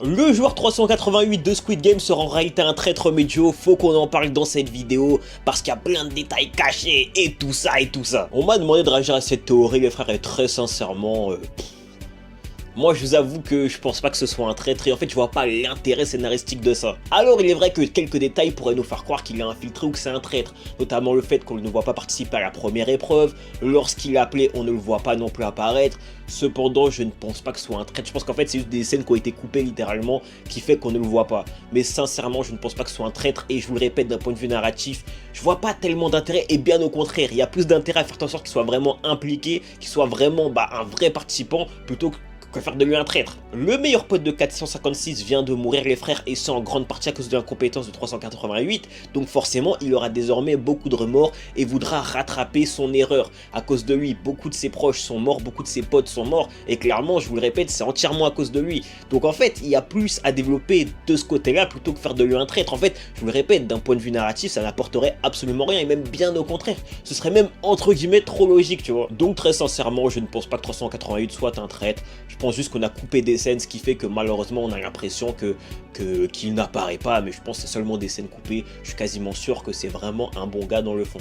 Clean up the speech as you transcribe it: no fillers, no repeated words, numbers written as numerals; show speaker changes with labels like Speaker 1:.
Speaker 1: Le joueur 388 de Squid Game sera en réalité un traître médio, faut qu'on en parle dans cette vidéo, parce qu'il y a plein de détails cachés, et tout ça, et tout ça. On m'a demandé de réagir à cette théorie, les frères, et très sincèrement, moi je vous avoue que je pense pas que ce soit un traître et en fait je vois pas l'intérêt scénaristique de ça. Alors il est vrai que quelques détails pourraient nous faire croire qu'il est infiltré ou que c'est un traître, notamment le fait qu'on ne le voit pas participer à la première épreuve, lorsqu'il est appelé on ne le voit pas non plus apparaître. Cependant je ne pense pas que ce soit un traître, je pense qu'en fait c'est juste des scènes qui ont été coupées littéralement qui fait qu'on ne le voit pas. Mais sincèrement je ne pense pas que ce soit un traître et je vous le répète d'un point de vue narratif, je vois pas tellement d'intérêt et bien au contraire, il y a plus d'intérêt à faire en sorte qu'il soit vraiment impliqué, qu'il soit vraiment un vrai participant plutôt que faire de lui un traître. Le meilleur pote de 456 vient de mourir les frères et c'est en grande partie à cause de l'incompétence de 388, donc forcément il aura désormais beaucoup de remords et voudra rattraper son erreur. À cause de lui, beaucoup de ses proches sont morts, beaucoup de ses potes sont morts et clairement, je vous le répète, c'est entièrement à cause de lui. Donc en fait, il y a plus à développer de ce côté-là plutôt que faire de lui un traître. En fait, je vous le répète, d'un point de vue narratif, ça n'apporterait absolument rien et même bien au contraire. Ce serait même entre guillemets trop logique, tu vois. Donc très sincèrement, je ne pense pas que 388 soit un traître. Je pense juste qu'on a coupé des scènes, ce qui fait que malheureusement on a l'impression qu'il n'apparaît pas, mais je pense que c'est seulement des scènes coupées. Je suis quasiment sûr que c'est vraiment un bon gars dans le fond.